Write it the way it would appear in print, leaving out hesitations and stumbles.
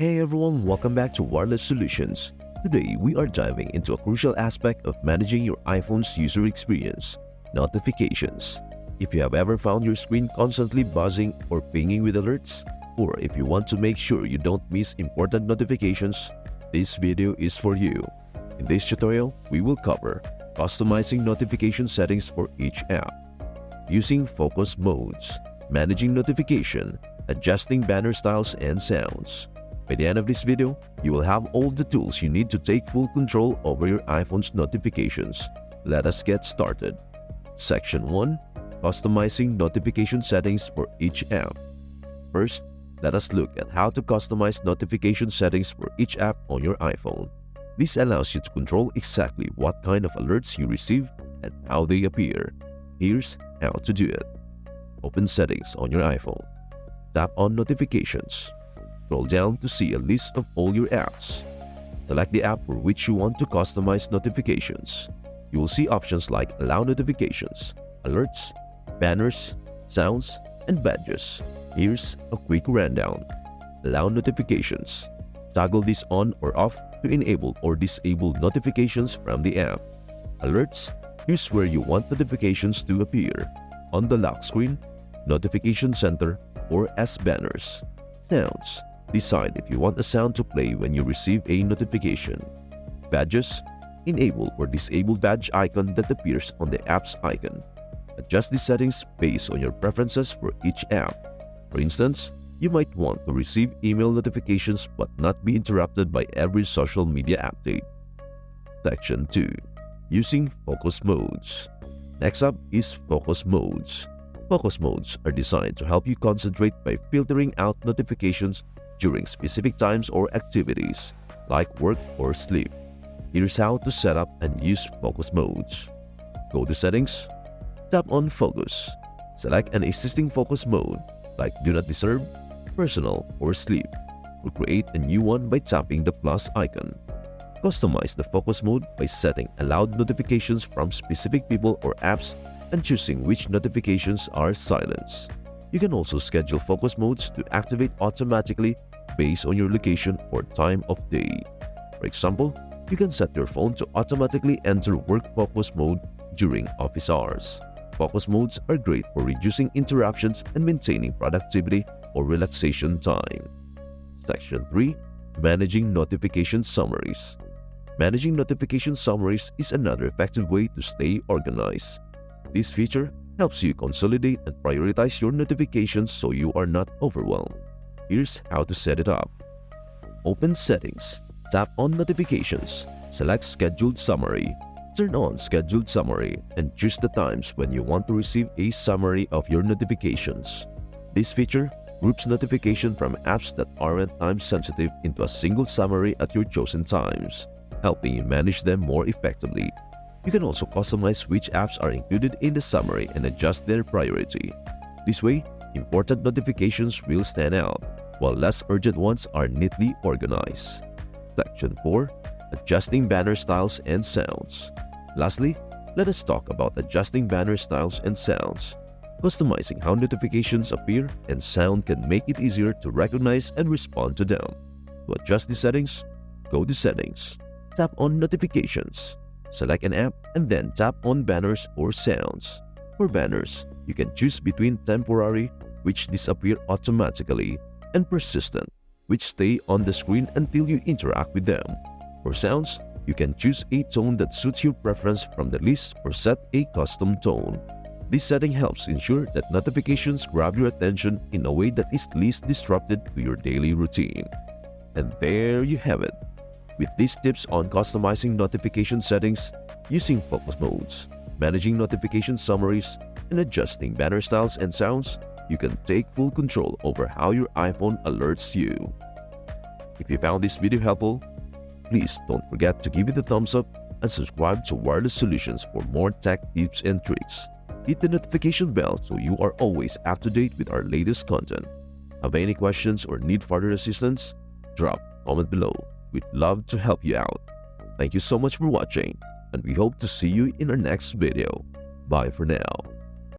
Hey everyone, welcome back to Wireless Solutions. Today we are diving into a crucial aspect of managing your iPhone's user experience: notifications. If you have ever found your screen constantly buzzing or pinging with alerts, or if you want to make sure you don't miss important notifications, this video is for you. In this tutorial, we will cover customizing notification settings for each app, using focus modes, managing notification, adjusting banner styles and sounds. By the end of this video, you will have all the tools you need to take full control over your iPhone's notifications. Let us get started. Section 1. Customizing notification settings for each app. First, let us look at how to customize notification settings for each app on your iPhone. This allows you to control exactly what kind of alerts you receive and how they appear. Here's how to do it. Open Settings on your iPhone. Tap on Notifications. Scroll down to see a list of all your apps. Select the app for which you want to customize notifications. You will see options like Allow Notifications, Alerts, Banners, Sounds, and Badges. Here's a quick rundown. Allow Notifications. Toggle this on or off to enable or disable notifications from the app. Alerts. Here's where you want notifications to appear: on the lock screen, Notification Center, or as banners. Sounds. Decide if you want a sound to play when you receive a notification. Badges. Enable or disable badge icon that appears on the app's icon. Adjust the settings based on your preferences for each app. For instance, you might want to receive email notifications but not be interrupted by every social media update. Section 2. Using focus modes. Next up is focus modes. Focus modes are designed to help you concentrate by filtering out notifications during specific times or activities, like work or sleep. Here's how to set up and use focus modes. Go to Settings. Tap on Focus. Select an existing focus mode, like Do Not Disturb, Personal, or Sleep, or create a new one by tapping the plus icon. Customize the focus mode by setting allowed notifications from specific people or apps and choosing which notifications are silenced. You can also schedule focus modes to activate automatically based on your location or time of day. For example, you can set your phone to automatically enter work focus mode during office hours. Focus modes are great for reducing interruptions and maintaining productivity or relaxation time. Section 3. Managing notification summaries. Managing notification summaries is another effective way to stay organized. This feature helps you consolidate and prioritize your notifications so you are not overwhelmed. Here's how to set it up. Open Settings. Tap on Notifications. Select Scheduled Summary. Turn on Scheduled Summary and choose the times when you want to receive a summary of your notifications. This feature groups notifications from apps that aren't time-sensitive into a single summary at your chosen times, helping you manage them more effectively. You can also customize which apps are included in the summary and adjust their priority. This way, important notifications will stand out, while less urgent ones are neatly organized. Section 4. Adjusting banner styles and sounds. Lastly, let us talk about adjusting banner styles and sounds. Customizing how notifications appear and sound can make it easier to recognize and respond to them. To adjust the settings, go to Settings. Tap on Notifications. Select an app and then tap on Banners or Sounds. For banners, you can choose between temporary, which disappear automatically, and persistent, which stay on the screen until you interact with them. For sounds, you can choose a tone that suits your preference from the list or set a custom tone. This setting helps ensure that notifications grab your attention in a way that is least disrupted to your daily routine. And there you have it. With these tips on customizing notification settings, using focus modes, managing notification summaries, and adjusting banner styles and sounds, you can take full control over how your iPhone alerts you. If you found this video helpful, please don't forget to give it a thumbs up and subscribe to Wireless Solutions for more tech tips and tricks. Hit the notification bell so you are always up to date with our latest content. Have any questions or need further assistance? Drop a comment below. We'd love to help you out. Thank you so much for watching, and we hope to see you in our next video. Bye for now.